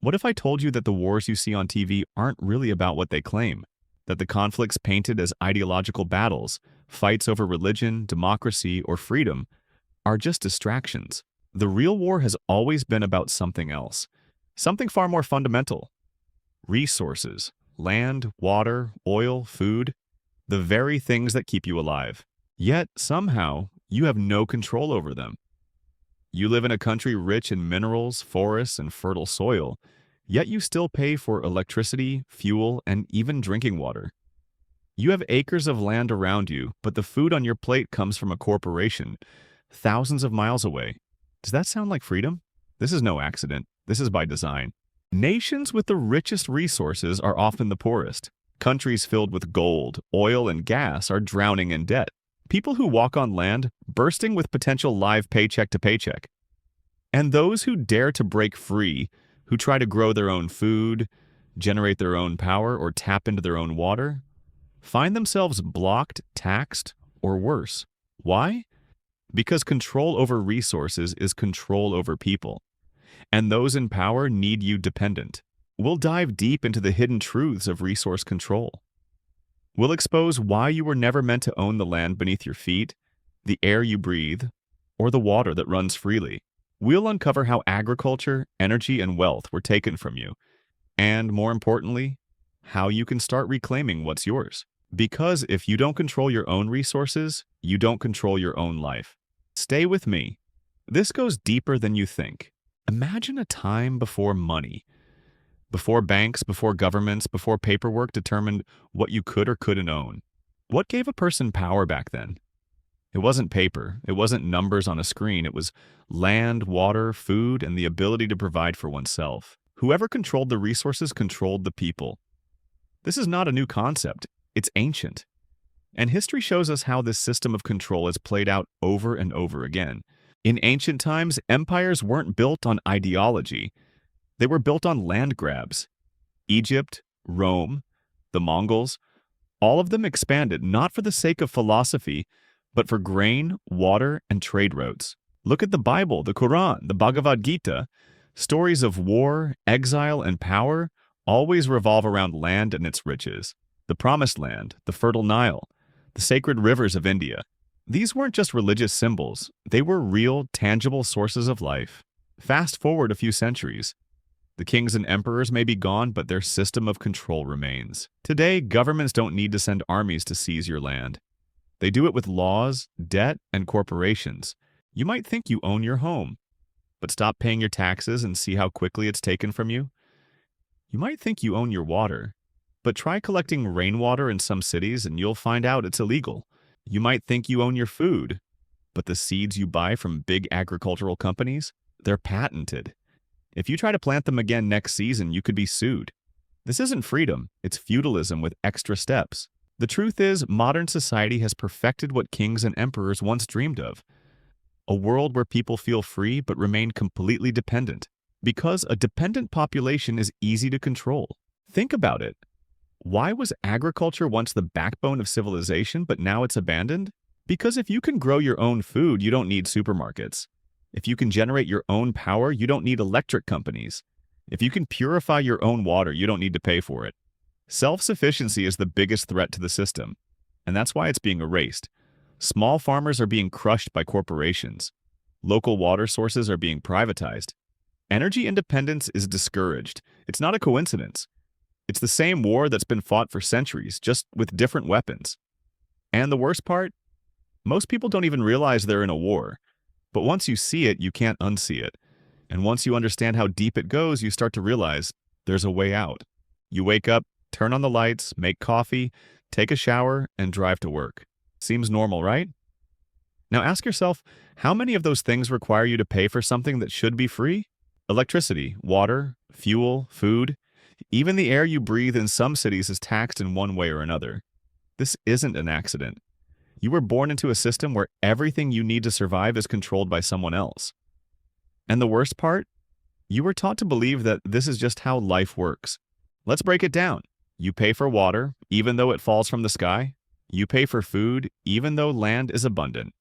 What if I told you that the wars you see on TV aren't really about what they claim? That the conflicts painted as ideological battles, fights over religion, democracy, or freedom, are just distractions. The real war has always been about something else, something far more fundamental: resources, land, water, oil, food, the very things that keep you alive. Yet, somehow, you have no control over them. You live in a country rich in minerals, forests, and fertile soil, yet you still pay for electricity, fuel, and even drinking water. You have acres of land around you, but the food on your plate comes from a corporation thousands of miles away. Does that sound like freedom? This is no accident. This is by design. Nations with the richest resources are often the poorest. Countries filled with gold, oil, and gas are drowning in debt. People who walk on land bursting with potential live paycheck to paycheck. And those who dare to break free, who try to grow their own food, generate their own power, or tap into their own water, find themselves blocked, taxed, or worse. Why? Because control over resources is control over people. And those in power need you dependent. We'll dive deep into the hidden truths of resource control. We'll expose why you were never meant to own the land beneath your feet, the air you breathe, or the water that runs freely. We'll uncover how agriculture, energy, and wealth were taken from you, and more importantly, how you can start reclaiming what's yours. Because if you don't control your own resources, you don't control your own life. Stay with me. This goes deeper than you think. Imagine a time before money, before banks, before governments, before paperwork determined what you could or couldn't own. What gave a person power back then? It wasn't paper, it wasn't numbers on a screen, it was land, water, food, and the ability to provide for oneself. Whoever controlled the resources controlled the people. This is not a new concept, it's ancient. And history shows us how this system of control has played out over and over again. In ancient times, empires weren't built on ideology. They were built on land grabs. Egypt, Rome, the Mongols, all of them expanded not for the sake of philosophy, but for grain, water, and trade routes. Look at the Bible, the Quran, the Bhagavad Gita. Stories of war, exile, and power always revolve around land and its riches. The Promised Land, the fertile Nile, the sacred rivers of India. These weren't just religious symbols, they were real, tangible sources of life. Fast forward a few centuries. The kings and emperors may be gone, but their system of control remains. Today, governments don't need to send armies to seize your land. They do it with laws, debt, and corporations. You might think you own your home, but stop paying your taxes and see how quickly it's taken from you. You might think you own your water, but try collecting rainwater in some cities and you'll find out it's illegal. You might think you own your food, but the seeds you buy from big agricultural companies, they're patented. If you try to plant them again next season, you could be sued. This isn't freedom, it's feudalism with extra steps. The truth is, modern society has perfected what kings and emperors once dreamed of. A world where people feel free but remain completely dependent. Because a dependent population is easy to control. Think about it. Why was agriculture once the backbone of civilization, but now it's abandoned? Because if you can grow your own food, you don't need supermarkets. If you can generate your own power, you don't need electric companies. If you can purify your own water, you don't need to pay for it. Self-sufficiency is the biggest threat to the system, and that's why it's being erased. Small farmers are being crushed by corporations. Local water sources are being privatized. Energy independence is discouraged. It's not a coincidence. It's the same war that's been fought for centuries, just with different weapons. And the worst part? Most people don't even realize they're in a war. But once you see it, you can't unsee it. And once you understand how deep it goes, you start to realize there's a way out. You wake up, turn on the lights, make coffee, take a shower, and drive to work. Seems normal, right? Now ask yourself, how many of those things require you to pay for something that should be free? Electricity, water, fuel, food. Even the air you breathe in some cities is taxed in one way or another. This isn't an accident. You were born into a system where everything you need to survive is controlled by someone else. And the worst part? You were taught to believe that this is just how life works. Let's break it down. You pay for water, even though it falls from the sky. You pay for food, even though land is abundant.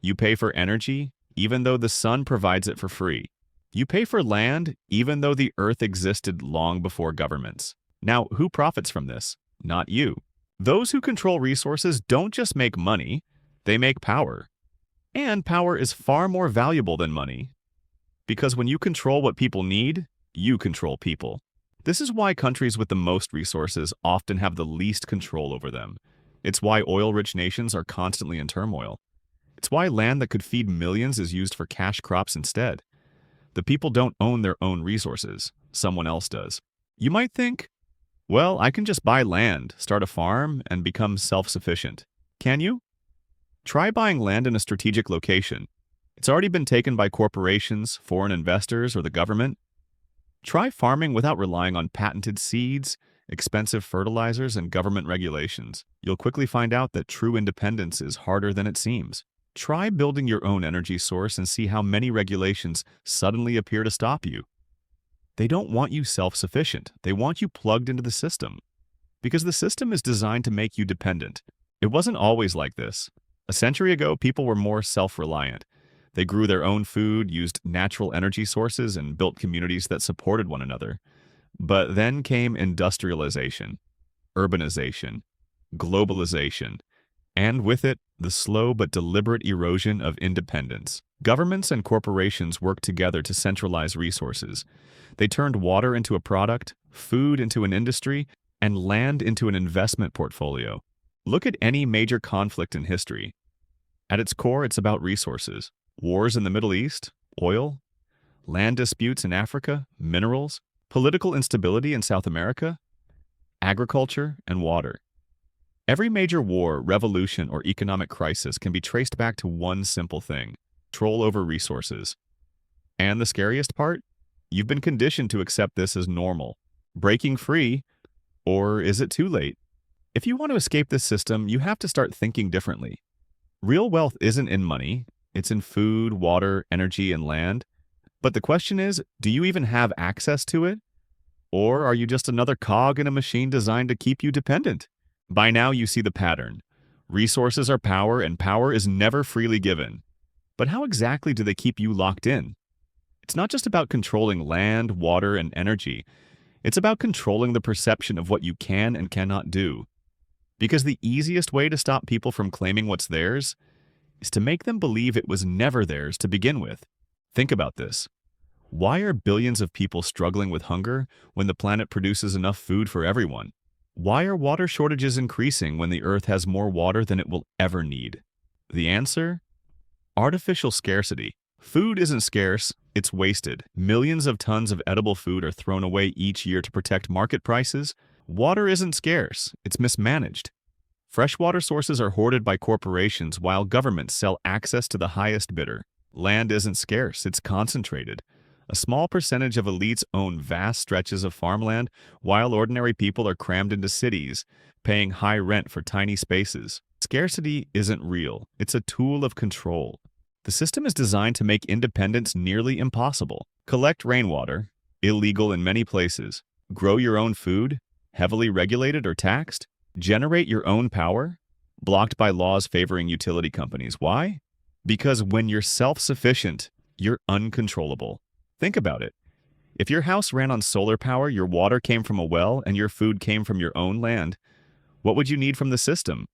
You pay for energy, even though the sun provides it for free. You pay for land even though the earth existed long before governments. Now, who profits from this? Not you. Those who control resources don't just make money, they make power. And power is far more valuable than money, because when you control what people need, you control people. This is why countries with the most resources often have the least control over them. It's why oil-rich nations are constantly in turmoil. It's why land that could feed millions is used for cash crops instead. The people don't own their own resources. Someone else does. You might think, well, I can just buy land, start a farm, and become self-sufficient. Can you? Try buying land in a strategic location. It's already been taken by corporations, foreign investors, or the government. Try farming without relying on patented seeds, expensive fertilizers, and government regulations. You'll quickly find out that true independence is harder than it seems. Try building your own energy source and see how many regulations suddenly appear to stop you. They don't want you self-sufficient. They want you plugged into the system. Because the system is designed to make you dependent. It wasn't always like this. A century ago, people were more self-reliant. They grew their own food, used natural energy sources, and built communities that supported one another. But then came industrialization, urbanization, globalization, and with it, the slow but deliberate erosion of independence. Governments and corporations worked together to centralize resources. They turned water into a product, food into an industry, and land into an investment portfolio. Look at any major conflict in history. At its core, it's about resources. Wars in the Middle East, oil, land disputes in Africa, minerals, political instability in South America, agriculture, and water. Every major war, revolution, or economic crisis can be traced back to one simple thing: control over resources. And the scariest part? You've been conditioned to accept this as normal. Breaking free, or is it too late? If you want to escape this system, you have to start thinking differently. Real wealth isn't in money. It's in food, water, energy, and land. But the question is, do you even have access to it? Or are you just another cog in a machine designed to keep you dependent? By now you see the pattern. Resources are power, and power is never freely given. But how exactly do they keep you locked in? It's not just about controlling land, water, and energy. It's about controlling the perception of what you can and cannot do. Because the easiest way to stop people from claiming what's theirs is to make them believe it was never theirs to begin with. Think about this. Why are billions of people struggling with hunger when the planet produces enough food for everyone? Why are water shortages increasing when the Earth has more water than it will ever need? The answer? Artificial scarcity. Food isn't scarce, it's wasted. Millions of tons of edible food are thrown away each year to protect market prices. Water isn't scarce, it's mismanaged. Freshwater sources are hoarded by corporations while governments sell access to the highest bidder. Land isn't scarce, it's concentrated. A small percentage of elites own vast stretches of farmland, while ordinary people are crammed into cities, paying high rent for tiny spaces. Scarcity isn't real, it's a tool of control. The system is designed to make independence nearly impossible. Collect rainwater, illegal in many places. Grow your own food, heavily regulated or taxed. Generate your own power, blocked by laws favoring utility companies. Why? Because when you're self-sufficient, you're uncontrollable. Think about it. If your house ran on solar power, your water came from a well, and your food came from your own land, what would you need from the system?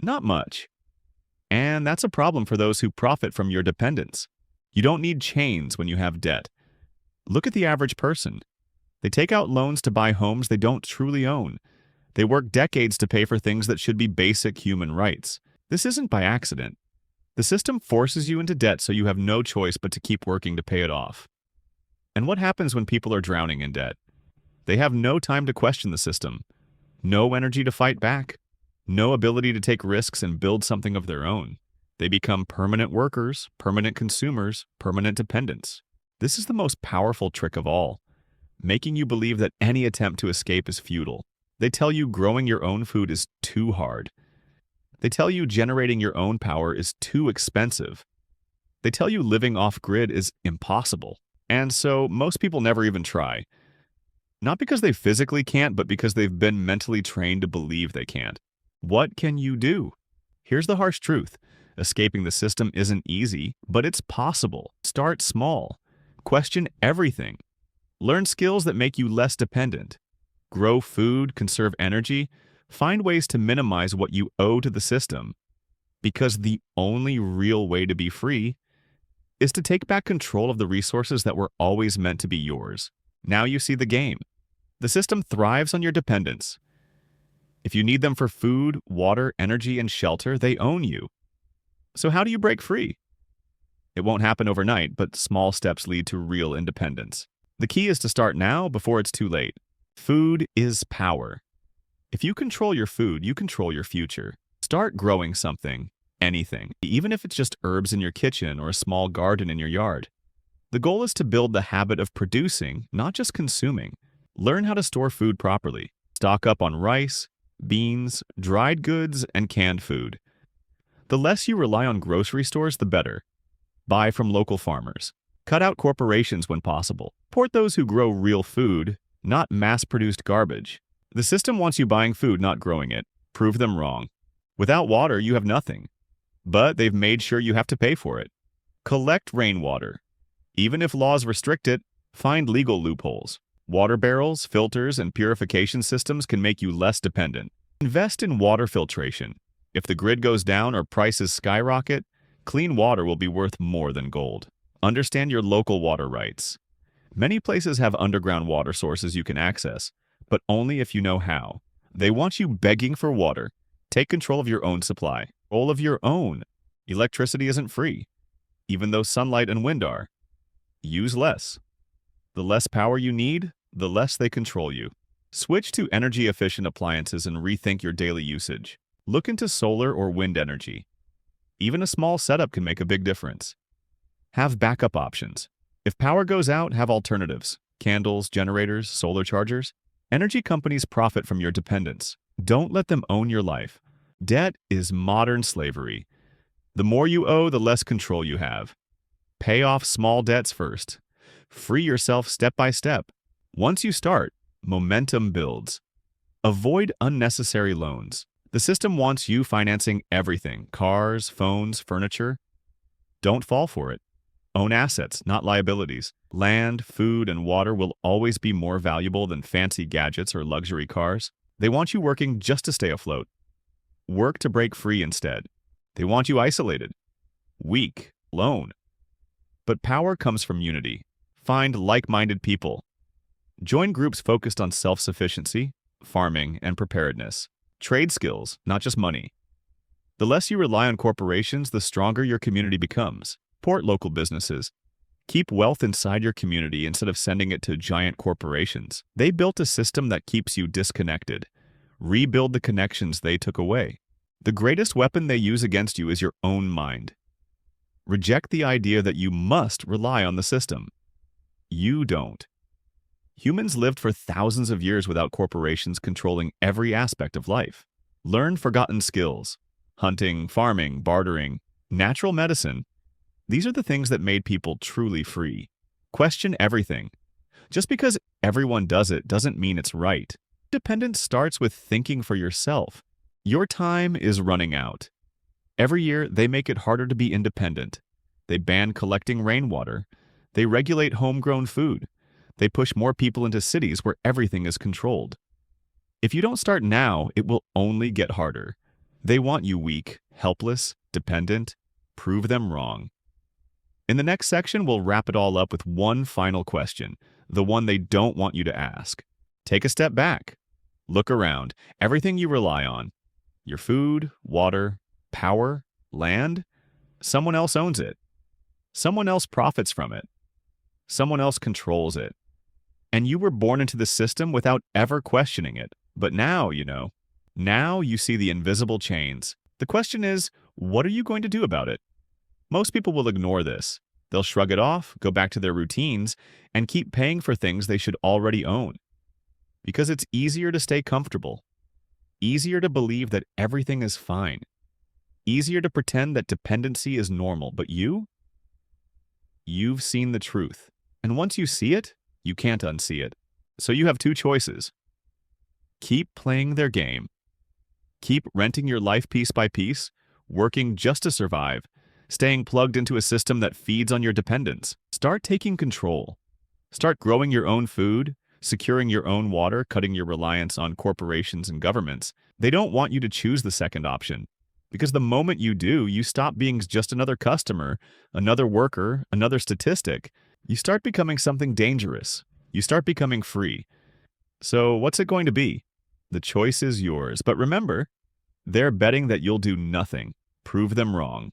Not much. And that's a problem for those who profit from your dependence. You don't need chains when you have debt. Look at the average person. They take out loans to buy homes they don't truly own. They work decades to pay for things that should be basic human rights. This isn't by accident. The system forces you into debt so you have no choice but to keep working to pay it off. And what happens when people are drowning in debt? They have no time to question the system, no energy to fight back, no ability to take risks and build something of their own. They become permanent workers, permanent consumers, permanent dependents. This is the most powerful trick of all, making you believe that any attempt to escape is futile. They tell you growing your own food is too hard. They tell you generating your own power is too expensive. They tell you living off-grid is impossible. And so most people never even try. Not because they physically can't, but because they've been mentally trained to believe they can't. What can you do? Here's the harsh truth. Escaping the system isn't easy, but it's possible. Start small. Question everything. Learn skills that make you less dependent. Grow food, conserve energy, find ways to minimize what you owe to the system. Because the only real way to be free is to take back control of the resources that were always meant to be yours. Now you see the game. The system thrives on your dependence. If you need them for food, water, energy, and shelter, they own you. So how do you break free? It won't happen overnight, but small steps lead to real independence. The key is to start now before it's too late. Food is power. If you control your food, you control your future. Start growing something, anything, even if it's just herbs in your kitchen or a small garden in your yard. The goal is to build the habit of producing, not just consuming. Learn how to store food properly. Stock up on rice, beans, dried goods, and canned food. The less you rely on grocery stores, the better. Buy from local farmers. Cut out corporations when possible. Support those who grow real food, not mass-produced garbage. The system wants you buying food, not growing it. Prove them wrong. Without water, you have nothing. But they've made sure you have to pay for it. Collect rainwater. Even if laws restrict it, find legal loopholes. Water barrels, filters, and purification systems can make you less dependent. Invest in water filtration. If the grid goes down or prices skyrocket, clean water will be worth more than gold. Understand your local water rights. Many places have underground water sources you can access, but only if you know how. They want you begging for water. Take control of your own supply. Control of your own. Electricity isn't free, even though sunlight and wind are. Use less. The less power you need, the less they control you. Switch to energy-efficient appliances and rethink your daily usage. Look into solar or wind energy. Even a small setup can make a big difference. Have backup options. If power goes out, have alternatives. Candles, generators, solar chargers. Energy companies profit from your dependence. Don't let them own your life. Debt is modern slavery. The more you owe, the less control you have. Pay off small debts first. Free yourself step by step. Once you start, momentum builds. Avoid unnecessary loans. The system wants you financing everything: cars, phones, furniture. Don't fall for it. Own assets, not liabilities. Land, food, and water will always be more valuable than fancy gadgets or luxury cars. They want you working just to stay afloat. Work to break free instead. They want you isolated, weak, alone. But power comes from unity. Find like-minded people. Join groups focused on self-sufficiency, farming, and preparedness. Trade skills, not just money. The less you rely on corporations, the stronger your community becomes. Support local businesses. Keep wealth inside your community instead of sending it to giant corporations. They built a system that keeps you disconnected. Rebuild the connections they took away. The greatest weapon they use against you is your own mind. Reject the idea that you must rely on the system. You don't. Humans lived for thousands of years without corporations controlling every aspect of life. Learn forgotten skills. Hunting, farming, bartering, natural medicine. These are the things that made people truly free. Question everything. Just because everyone does it doesn't mean it's right. Independence starts with thinking for yourself. Your time is running out. Every year, they make it harder to be independent. They ban collecting rainwater. They regulate homegrown food. They push more people into cities where everything is controlled. If you don't start now, it will only get harder. They want you weak, helpless, dependent. Prove them wrong. In the next section, we'll wrap it all up with one final question, the one they don't want you to ask. Take a step back. Look around. Everything you rely on, your food, water, power, land, someone else owns it. Someone else profits from it. Someone else controls it. And you were born into the system without ever questioning it. But now, now you see the invisible chains. The question is, what are you going to do about it? Most people will ignore this. They'll shrug it off, go back to their routines, and keep paying for things they should already own. Because it's easier to stay comfortable. Easier to believe that everything is fine. Easier to pretend that dependency is normal. But you've seen the truth. And once you see it, you can't unsee it. So you have two choices. Keep playing their game. Keep renting your life piece by piece, working just to survive, staying plugged into a system that feeds on your dependence. Start taking control. Start growing your own food, securing your own water, cutting your reliance on corporations and governments. They don't want you to choose the second option. Because the moment you do, you stop being just another customer, another worker, another statistic. You start becoming something dangerous. You start becoming free. So what's it going to be? The choice is yours. But remember, they're betting that you'll do nothing. Prove them wrong.